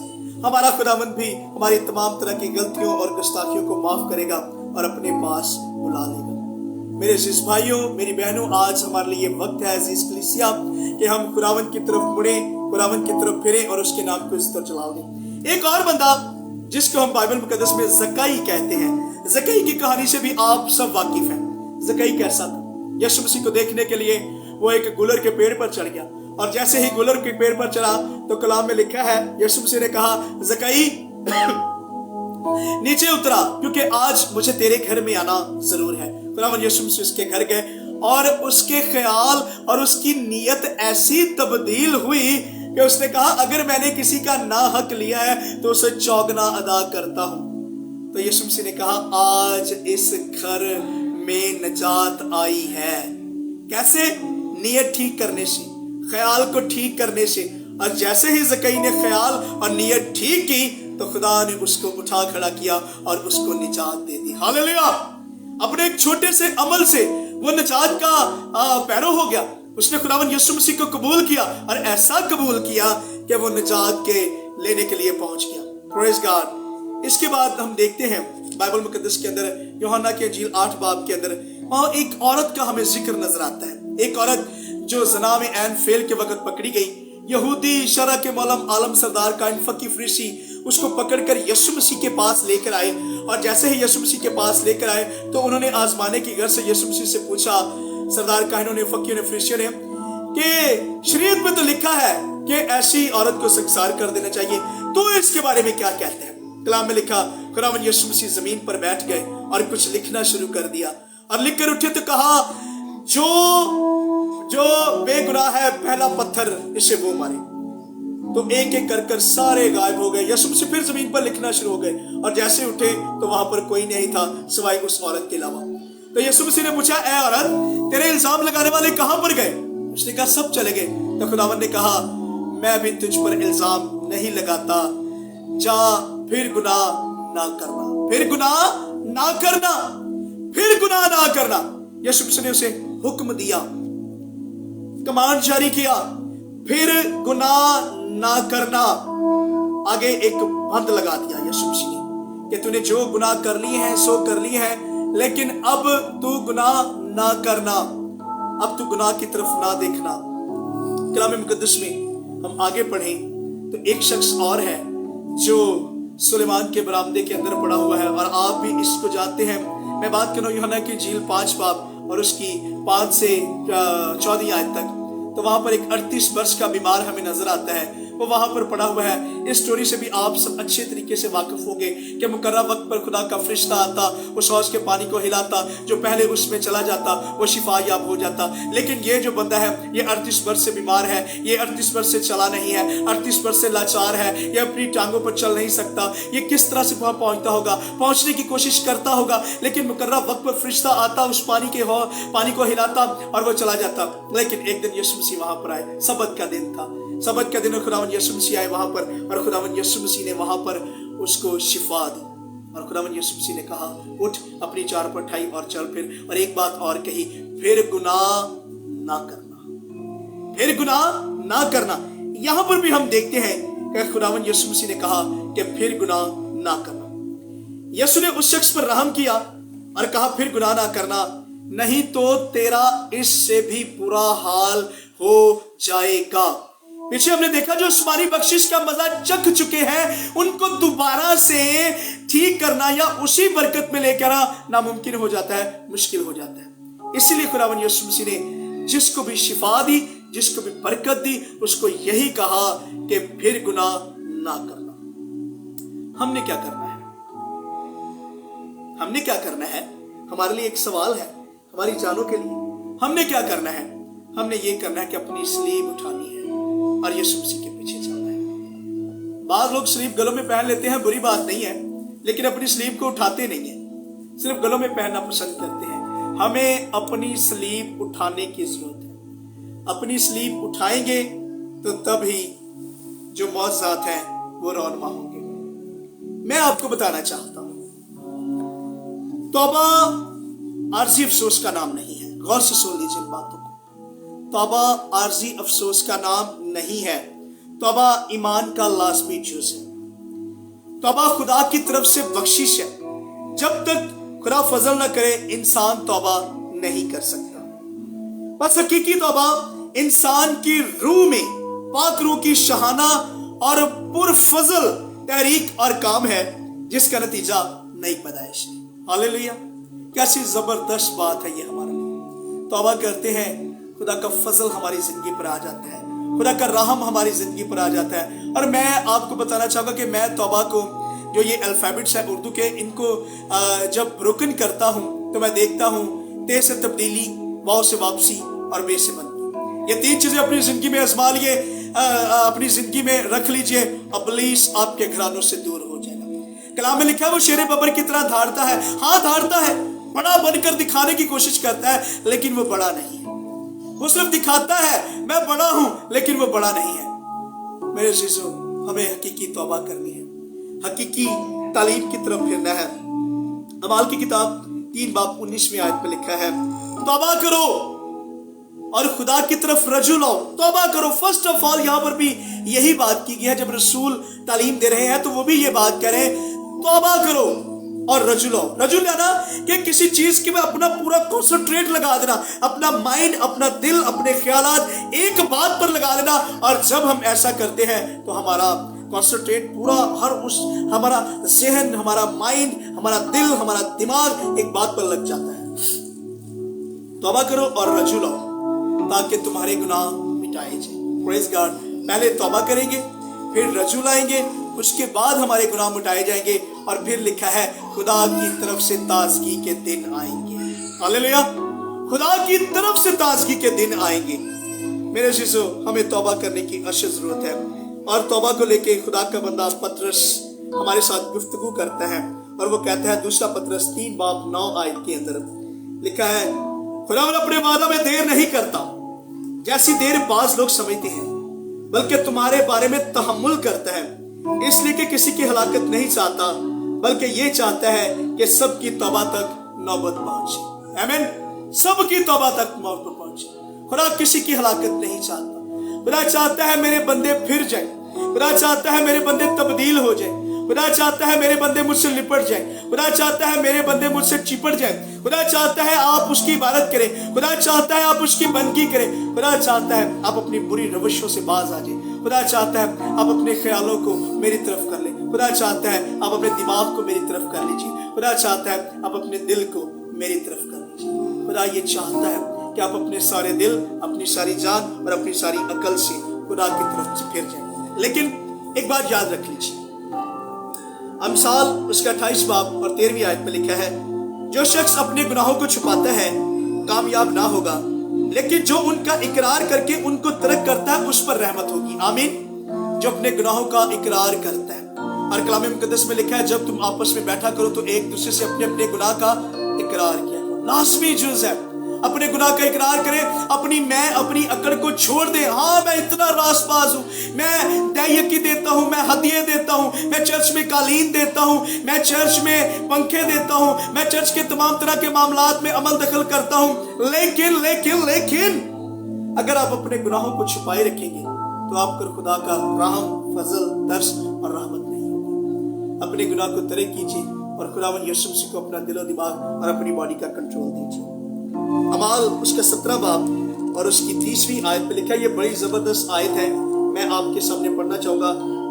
हमारा खुदावंद भी हमारी तमाम तरह की गलतियों और गुस्ताखियों को माफ करेगा और अपने पास बुला लेगा। मेरे अजीज भाइयों, मेरी बहनों, आज हमारे लिए वक्त है अजीज कलीसिया कि हम खुदावंद की तरफ मुड़े, खुदावंद की तरफ फिरे और उसके नाम को इस तरह चलाओगे। एक और बंदा जिसको हम बाइबल मुकद्दस में जक्कई कहते हैं, जक्कई की कहानी से भी आप सब वाकिफ हैं। जक्कई कैसा था? यीशु मसीह को देखने के लिए वो एक गुलर के पेड़ पर चढ़ गया और जैसे ही गुलर के पेड़ पर चढ़ा तो कलाम में लिखा है, यीशु मसीह ने कहा, ज़कई नीचे उतरा क्योंकि आज मुझे तेरे घर में आना जरूर है। खुदावंद यीशु मसीह उसके घर गए और उसके ख्याल और उसकी नीयत ऐसी तब्दील हुई कि उसने कहा, अगर मैंने किसी का ना हक लिया है तो उसे चौगना अदा करता हूं। तो यीशु मसीह ने कहा, आज इस घर में नजात आई है। कैसे? नीयत ठीक करने से, ख्याल को ठीक करने से। और जैसे ही ज़कई ने ख्याल और नीयत ठीक की तो खुदा ने उसको उठा खड़ा किया और उसको निजात दे दी। हालेलुया! अपने एक छोटे से अमल से वो निजात का पैरो हो गया। उसने खुदावंद यीशु मसीह को कबूल किया और ऐसा कबूल किया कि वो निजात के लेने के लिए पहुंच गया। Praise God. इसके बाद हम देखते हैं बाइबल मुकद्दस के अंदर, यूहन्ना की इंजील 8 बाब के अंदर, वहां एक औरत का हमें जिक्र नजर आता है। एक औरत जो ज़ना में ऐन फेल के वक्त पकड़ी गई। यहूदी शरअ के मौलम आलम सरदार काइन फकी फरीसी उसको पकड़कर यीशु मसीह के पास लेकर आए। और जैसे ही यीशु मसीह के पास लेकर आए तो उन्होंने आजमाने की गर्ज से यीशु मसीह से पूछा, सरदार काइनों ने, फकीयों ने, फरीसियों ने, कि शरीयत में तो लिखा है कि ऐसी औरत को संस्कार कर देना चाहिए, तो इसके बारे में क्या कहते हैं? कलाम में लिखा, खुदावंद यीशु मसीह जमीन पर बैठ गए और कुछ लिखना शुरू कर दिया और लिख कर उठे तो कहा, जो बेगुनाह है पहला पत्थर इसे वो मारे। तो एक एक कर कर सारे गायब हो गए। यीशु मसीह फिर जमीन पर लिखना शुरू हो गए और जैसे उठे तो वहां पर कोई नहीं था सिवाय उस औरत के अलावा। तो यीशु मसीह ने पूछा, ए औरत, तेरे इल्जाम लगाने वाले कहां पर गए? उसने कहा, सब चले गए। तो खुदावंद ने कहा, मैं भी तुझ पर इल्जाम नहीं लगाता, जा फिर गुनाह ना करना, फिर गुनाह ना करना, फिर गुनाह ना करना। यीशु मसीह ने उसे हुक्म दिया, कमांड जारी किया, फिर गुनाह ना करना। आगे एक बंद लगा दिया यीशु मसीह ने कि तूने जो गुनाह कर लिए हैं सो कर लिए हैं, लेकिन अब तू गुनाह ना करना, अब तू गुनाह की तरफ ना देखना। कलाम मुकद्दस में हम आगे पढ़ें तो एक शख्स और है जो सुलेमान के बरामदे के अंदर पड़ा हुआ है और आप भी इसको जानते हैं। मैं बात कर रहा हूं यूहन्ना की इंजील 5 बाब और उसकी 5 से 14 आयत तक। तो वहां पर एक 38 वर्ष का बीमार हमें नजर आता है, वो वहां पर पड़ा हुआ है। इस स्टोरी से भी आप सब अच्छे तरीके से वाकिफ होंगे कि मुकर्रर वक्त पर खुदा का फरिश्ता आता, उस हौज के पानी को हिलाता, जो पहले उसमें चला जाता वो शिफा याब हो जाता। लेकिन ये जो बंदा है ये 38 वर्ष से बीमार है, ये 38 वर्ष से चला नहीं है, 38 वर्ष से लाचार है, ये अपनी टांगों पर चल नहीं सकता। ये किस तरह से वहां पहुंचता होगा? पहुंचने की कोशिश करता होगा, लेकिन मुकर्रर वक्त पर फरिश्ता आता, उस पानी को हिलाता और वो चला जाता। लेकिन एक दिन यीशु मसीह वहां पर आए, सबत का दिन था। सबत का दिन खुदावंद यीशु मसीह आए वहां पर और खुदावंद यीशु मसीह ने वहां पर उसको शिफा दी। और खुदावंद यीशु मसीह ने कहा, उठ, अपनी चार पर उठाई और चल फिर। और एक बात और कही, फिर गुनाह ना करना, फिर गुनाह ना करना। यहां पर भी हम देखते हैं कि खुदावंद यीशु मसीह ने कहा कि फिर गुनाह ना करना। यीशु ने उस शख्स पर रहम किया और कहा, फिर गुनाह ना करना, नहीं तो तेरा इससे भी बुरा हाल हो जाएगा। पीछे हमने देखा जो आसमानी बख्शिश का मजा चख चुके हैं उनको दोबारा से ठीक करना या उसी बरकत में लेकर आना नामुमकिन हो जाता है, मुश्किल हो जाता है। इसीलिए खुदावंद यीशु मसीह ने जिसको भी शिफा दी, जिसको भी बरकत दी, उसको यही कहा कि फिर गुनाह ना करना। हमने क्या करना है? हमने क्या करना है? हमारे लिए एक सवाल है, हमारी जानों के लिए। हमने क्या करना है? हमने ये करना है कि अपनी स्लीब उठानी है और यीशु मसीह के पीछे चलना है। बाद लोग स्लीब गलों में पहन लेते हैं, बुरी बात नहीं है, लेकिन अपनी स्लीब को उठाते नहीं है, सिर्फ गलों में पहनना पसंद करते हैं। हमें अपनी स्लीब उठाने की जरूरत है। अपनी स्लीब उठाएंगे तो तभी जो मौजज़ात हैं वो रौनमा होंगे। मैं आपको बताना चाहता हूं, तौबा आरजी अफसोस का नाम नहीं है। गौर से सुन लीजिए इन बातों को। तौबा आरजी अफसोस का नाम नहीं है। तौबा ईमान का लाजमी जुज़ है। तौबा खुदा की तरफ से बख्शिश है। जब तक खुदा फजल न करे इंसान तौबा नहीं कर सकता। बस हकीकी तौबा इंसान की रूह में पाक रूह की शहाना और पुरफजल तहरीक और काम है जिसका नतीजा नई पैदाइश है। हालेलुया! कैसी जबरदस्त बात है ये हमारे लिए। तौबा करते हैं, खुदा का फजल हमारी जिंदगी पर आ जाता है, खुदा का रहम हमारी जिंदगी पर आ जाता है। और मैं आपको बताना चाहूँगा कि मैं तौबा को, जो ये अल्फ़ाबेट्स है उर्दू के, इनको जब ब्रोकन करता हूँ तो मैं देखता हूँ ते से तब्दीली, वाव से वापसी और बे से बंदगी। ये 3 चीज़ें अपनी ज़िंदगी में आजमा लिए, अपनी ज़िंदगी में रख लीजिए, इब्लीस आपके घरानों से दूर हो जाएगा। कलाम में लिखा है वो शेर बबर की तरह धारता है, हाँ धारता है, बड़ा बनकर दिखाने की कोशिश करता है, लेकिन वो बड़ा नहीं है। वो सिर्फ दिखाता है मैं बड़ा हूं, लेकिन वो बड़ा नहीं है। मेरे अज़ीज़ों, हमें हकीकी तौबा करनी है, हकीकी तालीम की तरफ फिरना है। अमाल की किताब 3 बाब 19 आयत में लिखा है, तौबा करो और खुदा की तरफ रजू लाओ। तौबा करो, फर्स्ट ऑफ ऑल यहाँ पर भी यही बात की गई है। जब रसूल तालीम दे रहे हैं तो वो भी ये बात कह रहे हैं, तौबा करो और रजू लाओ। रजू लाना कि किसी चीज के में अपना पूरा कॉन्सेंट्रेट लगा देना, अपना माइंड, अपना दिल, अपने ख्यालात एक बात पर लगा देना। और जब हम ऐसा करते हैं तो हमारा कॉन्सेंट्रेट पूरा, हमारा जहन, हमारा माइंड, हमारा दिल, हमारा दिमाग एक बात पर लग जाता है। तौबा करो और रजू लाओ ताकि तुम्हारे गुनाह मिटाए जाए। Praise God. पहले तौबा करेंगे, फिर रजू लाएंगे, उसके बाद हमारे गुनाह मिटाए जाएंगे। और फिर लिखा है खुदा की तरफ से ताजगी के दिन आएंगे। हालेलुया। खुदा की तरफ से ताजगी के दिन आएंगे। मेरे अज़ीज़ों, हमें तौबा करने की अशद जरूरत है। और तौबा को लेके खुदा का बंदा पतरस हमारे साथ गुफ्तगू करता है और वो कहता है, दूसरा पतरस 3 बाब 9 आयत के अंदर लिखा है, खुदा अपने वादा में देर नहीं करता जैसी देर बाज लोग समझते हैं, बल्कि तुम्हारे बारे में तहम्मुल करता है, इसलिए कि किसी की हलाकत नहीं चाहता, बल्कि ये चाहता है कि सबकी तौबा तक नौबत पहुंचे। आमीन। सबकी तौबा तक नौबत पहुंचे। खुदा किसी की हलाकत नहीं चाहता। खुदा चाहता है मेरे बंदे फिर जाए। खुदा चाहता है मेरे बंदे तब्दील हो जाए। खुदा चाहता है मेरे बंदे मुझसे लिपट जाए। खुदा चाहता है मेरे बंदे मुझसे चिपट जाए। खुदा चाहता है आप उसकी इबादत करें। खुदा चाहता है आप उसकी बंदगी करें। खुदा चाहता है आप अपनी बुरी रवैयों से बाज आ जाए। खुदा चाहता है आप अपने ख्यालों को मेरी तरफ कर ले। खुदा चाहता है आप अपने दिमाग को मेरी तरफ कर लीजिए। खुदा चाहता है आप अपने दिल को मेरी तरफ कर लीजिए। खुदा ये चाहता है कि आप अपने सारे दिल, अपनी सारी जान और अपनी सारी अकल से खुदा की तरफ फिर जाए। लेकिन एक बात याद रख लीजिए, अमसाल उसका 28 बाब और 13वीं आयत में लिखा है, जो शख्स अपने गुनाहों को छुपाता है कामयाब ना होगा, लेकिन जो उनका इकरार करके उनको तर्क करता है उस पर रहमत होगी। आमीन। जो अपने गुनाहों का इकरार करता है। और कलाम मुकद्दस में लिखा है, जब तुम आपस में बैठा करो तो एक दूसरे से अपने अपने गुनाह का इकरार किया करो। लाजमी जुज है अपने गुनाह का इकरार करें, अपनी अकड़ को छोड़ दे। हाँ, मैं इतना रासबाज हूँ, मैं दैयकी देता हूँ, मैं हदिये देता हूँ, मैं चर्च में कालीन देता हूँ, मैं चर्च में पंखे देता हूँ, मैं चर्च के तमाम तरह के मामलात में अमल दखल करता हूँ। लेकिन लेकिन लेकिन अगर आप अपने गुनाहों को छुपाए रखेंगे तो आप पर खुदा का रहम, फजल, दर्श और रहमत नहीं होगी। अपने गुनाह को तर्क कीजिए और खुदावंद यीशु मसीह को अपना दिलो दिमाग और अपनी बॉडी का कंट्रोल दीजिए। अमाल उसका 17 बाब और उसकी 30वीं आयत पे लिखा है, ये बड़ी जबरदस्त आयत है, मैं आपके सामने पढ़ना चाहूंगा।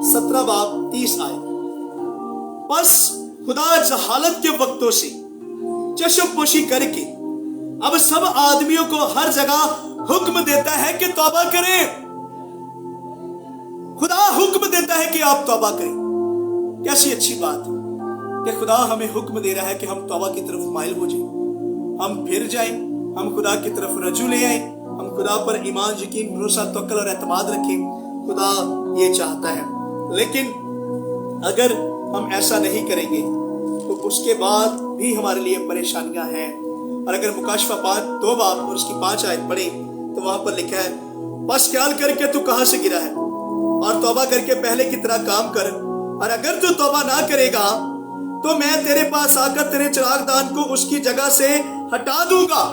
17 बाब 30 आयत। बस खुदा जहालत के वक्तों से चश्मपोशी करके अब सब आदमियों को हर जगह हुक्म देता है कि तौबा करें। खुदा हुक्म देता है कि आप तौबा करें। कैसी अच्छी बात है कि खुदा हमें हुक्म दे रहा है कि हम तौबा की तरफ माइल हो जाएं, हम फिर जाएं, हम खुदा की तरफ रजू ले आए, हम खुदा पर ईमान, यकीन, भरोसा, तवक्कुल और एतमाद रखें। खुदा ये चाहता है। लेकिन अगर हम ऐसा नहीं करेंगे तो उसके बाद भी हमारे लिए परेशानियां हैं। और अगर मुकाशफा 2 बाब और उसकी 5 आयत पढ़े तो वहां पर लिखा है, बस ख्याल करके तू कहां से गिरा है और तौबा करके पहले की तरह काम कर, और अगर तू तौबा ना करेगा तो मैं तेरे पास आकर तेरे चिरागदान को उसकी जगह से हटा दूंगा।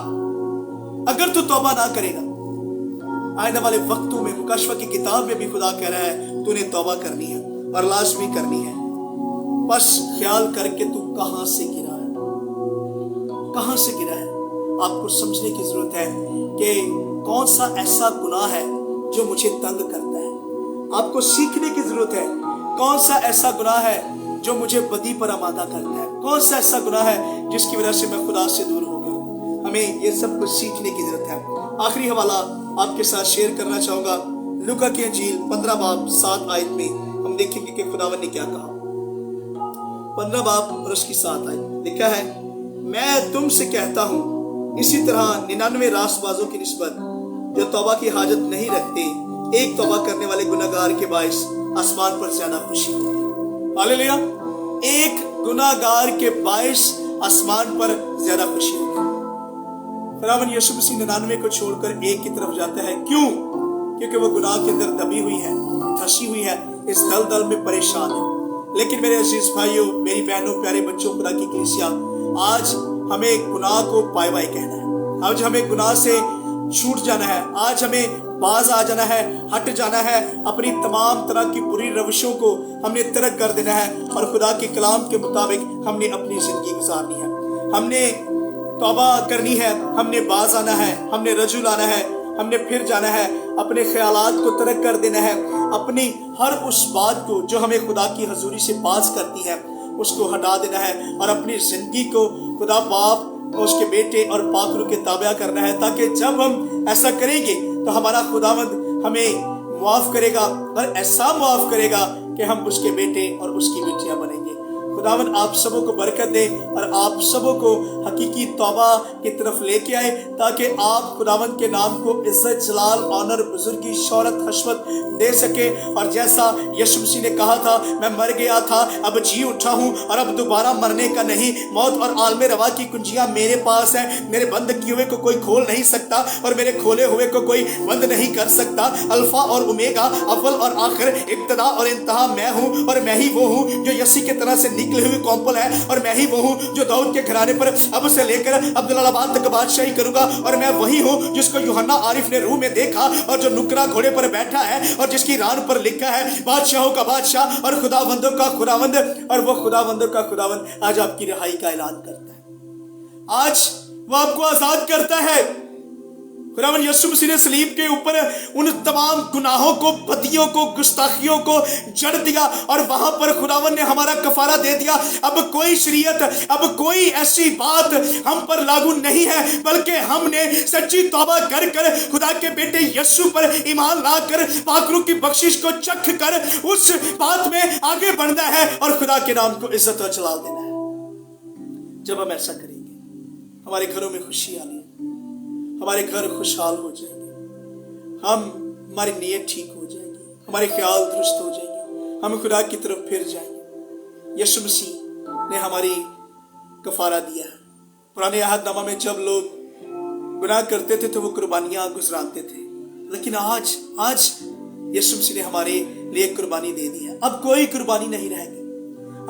अगर तू तौबा ना करेगा। आने वाले वक्तों में मुकाशफा की किताब में भी खुदा कह रहा है तूने तौबा करनी है और लाजमी करनी है। बस ख्याल करके तू कहां से गिरा है, कहां से गिरा है। आपको समझने की जरूरत है कि कौन सा ऐसा गुनाह है जो मुझे तंग करता है। आपको सीखने की जरूरत है कौन सा ऐसा गुनाह है जो मुझे बदी पर आमादा करता है, कौन सा ऐसा गुनाह है जिसकी वजह से मैं खुदा से दूर हो गया। हमें ये सब कुछ सीखने की जरूरत है। आखिरी हवाला आपके साथ शेयर करना चाहूंगा लूका की अंजील 15 बाब 7 आयत में हम देखेंगे कि खुदावन ने क्या कहा। 15 बाब और उसकी 7 आयत लिखा है, मैं तुमसे कहता हूँ इसी तरह 99 रास्तबाजों की निस्बत जो तौबा की हाजत नहीं रखते, एक तौबा करने वाले गुनाहगार के बायस आसमान पर ज्यादा खुशी होगी। हालेलुया। एक गुनाहगार के बायस आसमान पर ज्यादा खुशी होगी। खुदावन यीशु मसीह 99 को छोड़कर एक की तरफ जाता है। क्यों? क्योंकि वो गुनाह के अंदर दबी हुई है, धसी हुई है, इस दलदल में परेशान है। लेकिन मेरे अजीज भाइयों, मेरी बहनों, प्यारे बच्चों, खुदा की कलीसिया, आज हमें गुनाह को बाय बाय कहना है। आज हमें गुनाह से छूट जाना है। आज हमें बाज आ जाना है, हट जाना है। अपनी तमाम तरह की बुरी रविशों को हमने तर्क कर देना है और खुदा के कलाम के मुताबिक हमने अपनी जिंदगी गुजारनी है। हमने तौबा करनी है, हमने बाज आना है, हमने रजू लाना है, हमने फिर जाना है, अपने ख्यालात को तर्क कर देना है। अपनी हर उस बात को जो हमें खुदा की हजूरी से बाज करती है उसको हटा देना है और अपनी जिंदगी को खुदा बाप, उसके बेटे और पाक रूह के ताबे करना है, ताकि जब हम ऐसा करेंगे तो हमारा खुदावंद हमें मुआफ करेगा और ऐसा मुआफ करेगा कि हम उसके बेटे और उसकी बेटियां बनेंगे। खुदावन आप सबों को बरकत दे और आप सबों को हकीकी तौबा की तरफ लेके आए, ताकि आप खुदावन के नाम को इज्जत, जलाल, ऑनर, बुजुर्गी, शौहरत, हशमत दे सके। और जैसा यीशु मसीह ने कहा था, मैं मर गया था, अब जी उठा हूँ और अब दोबारा मरने का नहीं, मौत और आलमे रवा की कुंजियां मेरे पास है। मेरे बंद किए हुए को कोई खोल नहीं सकता और मेरे खोले हुए को कोई बंद नहीं कर सकता। अल्फा और ओमेगा, अव्वल और आखिर, इब्तिदा और इंतहा मैं हूँ और मैं ही वो हूँ जो यसी की तरह से निकले हुए कॉम्पल है और मैं ही वो हूँ जो दाऊद के घराने पर अब से लेकर अब्दुल्लाबाद तक बादशाही करूंगा। और मैं वही हूँ जिसको यूहन्ना आरिफ ने रूह में देखा और जो नुकरा घोड़े पर बैठा है और जिसकी रान पर लिखा है बादशाहों का बादशाह और खुदावंदों का खुदावंद। और वो खुदावंदों का खुदावंद आज आपकी रिहाई का ऐलान करता है। आज वो आपको आजाद करता है। खुदावन यीशु मसीह ने सलीब के ऊपर उन तमाम गुनाहों को, बदियों को, गुस्ताखियों को जड़ दिया और वहां पर खुदावन ने हमारा कफारा दे दिया। अब कोई शरीयत, अब कोई ऐसी बात हम पर लागू नहीं है, बल्कि हमने सच्ची तौबा कर कर खुदा के बेटे यीशु पर ईमान लाकर पाकरू की बख्शिश को चख कर उस बात में आगे बढ़ना है और खुदा के नाम को इज्जत और जलाल देना है। जब हम ऐसा करेंगे हमारे घरों में खुशी आनी है, हमारे घर खुशहाल हो जाएंगे, हमारी नीयत ठीक हो जाएगी, हमारे ख्याल दुरुस्त हो जाएंगे, हम खुदा की तरफ फिर जाएंगे। यीशु मसीह ने हमारी कफारा दिया है। पुराने अहदनामा में जब लोग गुनाह करते थे तो वो कुर्बानियां गुजराते थे, लेकिन आज यीशु मसीह ने हमारे लिए कुर्बानी दे दी है। अब कोई कुर्बानी नहीं रहेगी,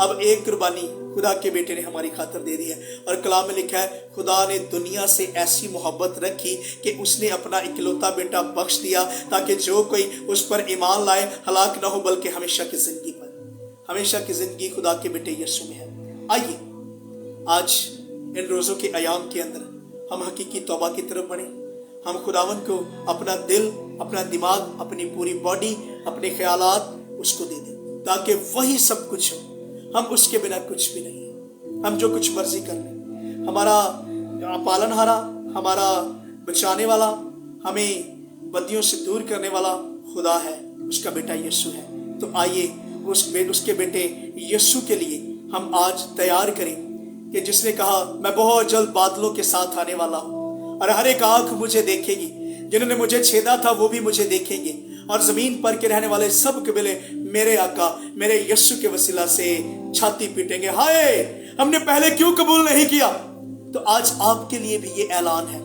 अब एक कुर्बानी खुदा के बेटे ने हमारी खातिर दे दी है। और कलाम में लिखा है, खुदा ने दुनिया से ऐसी मोहब्बत रखी कि उसने अपना इकलौता बेटा बख्श दिया, ताकि जो कोई उस पर ईमान लाए हलाक न हो बल्कि हमेशा की जिंदगी पर। हमेशा की जिंदगी खुदा के बेटे यीशु में है। आइए आज इन रोजों के अयाम के अंदर हम हकीकी तौबा की तरफ बढ़े। हम खुदावन को अपना दिल, अपना दिमाग, अपनी पूरी बॉडी, अपने ख्यालात उसको दे दें, ताकि वही सब कुछ हो, हम उसके बिना कुछ भी नहीं है। हम जो कुछ मर्जी कर लें, हमारा पालनहारा, हमारा बचाने वाला, हमें बदियों से दूर करने वाला खुदा है, उसका बेटा यीशु है। तो आइए उसके बेटे यीशु के लिए हम आज तैयार करें कि जिसने कहा, मैं बहुत जल्द बादलों के साथ आने वाला हूँ और हर एक आंख मुझे देखेगी, जिन्होंने मुझे छेदा था वो भी मुझे देखेंगे और जमीन पर के रहने वाले सब कबीले मेरे आका, मेरे यीशु के वसीला से छाती पीटेंगे। हाय, हमने पहले क्यों कबूल नहीं किया? तो आज आपके लिए भी ये ऐलान है,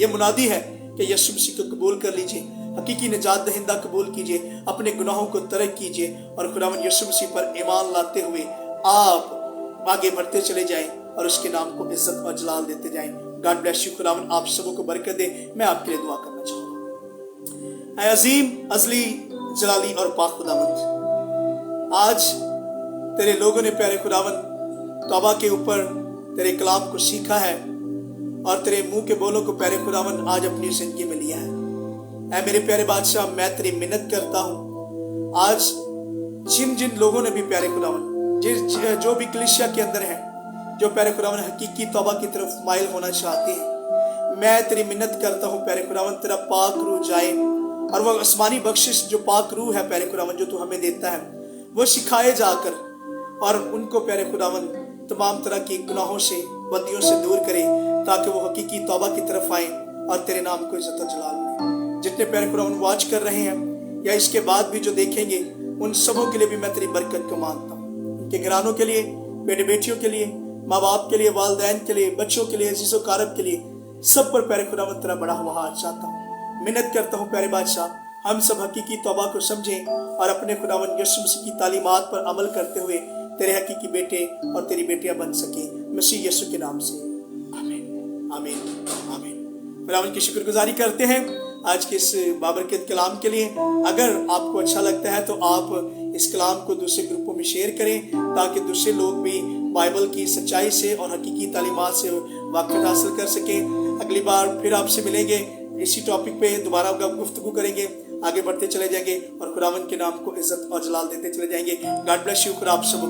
ये मुनादी है कि यीशु मसीह को कबूल कर लीजिए, हकीकी निजात दहिंदा कबूल कीजिए, अपने गुनाहों को तर्क कीजिए और खुदावन यीशु मसीह पर ईमान लाते हुए आप आगे बढ़ते चले जाएं और उसके नाम को इज्जत और जलाल देते जाएं। God bless you. खुदावन आप सबों को बरकत दे। मैं आपके लिए दुआ करना चाहूँगा। अजीम, अजली, जलाली और पाक खुदावंद, आज तेरे लोगों ने प्यारे खुदावन तौबा के ऊपर तेरे कलाम को सीखा है और तेरे मुंह के बोलों को प्यारे खुदावन आज अपनी जिंदगी में लिया है। ऐ मेरे प्यारे बादशाह, मैं तेरी मिन्नत करता हूँ, आज जिन जिन लोगों ने भी प्यारे खुदावन, जो भी कलीसिया के अंदर है, जो प्यारे खुदावन हकीकी तौबा की तरफ माइल होना चाहते हैं, मैं तेरी मिन्नत करता हूँ प्यारे खुदावन, तेरा पाक रूह जाए और वो आसमानी बख्शिश जो पाक रूह है प्यारे खुदावन जो तू हमें देता है, वो सिखाए जाकर और उनको प्यारे खुदावन तमाम तरह की गुनाहों से, बंदियों से दूर करे, ताकि वो हकीकी तौबा की तरफ आए और तेरे नाम को इज्जत और जलाल मिले। जितने प्यारे खुदावन वाच कर रहे हैं या इसके बाद भी जो देखेंगे, उन सबों के लिए भी मैं तेरी बरकत को मांगता हूँ। उनके घरानों के लिए, बेटे बेटियों के लिए, माँ बाप के लिए, वालिदैन के लिए, बच्चों के लिए, अजीज़ो कारब के लिए, सब पर प्यारे खुदावन तेरा बड़ा हुआ हाथ चाहता हूँ। मिन्नत करता हूँ प्यारे बादशाह, हम सब हकीकी तौबा को समझें और अपने खुदावन यीशु मसीह की तालीमात पर अमल करते हुए तेरे हकीकी बेटे और तेरी बेटियां बन सके, मसीह यीशु के नाम से, आमीन आमीन आमीन। खुदावन की शुक्रगुजारी करते हैं आज के इस बाबरकत कलाम के लिए। अगर आपको अच्छा लगता है तो आप इस कलाम को दूसरे ग्रुपों में शेयर करें, ताकि दूसरे लोग भी बाइबल की सच्चाई से और हकीकी तालीमात से वाक़िफ़ हासिल कर सकें। अगली बार फिर आपसे मिलेंगे, इसी टॉपिक पे दोबारा गुफ्तगू करेंगे, आगे बढ़ते चले जाएंगे और खुदावंद के नाम को इज्जत और जलाल देते चले जाएंगे। God bless you. खुदा आप सबको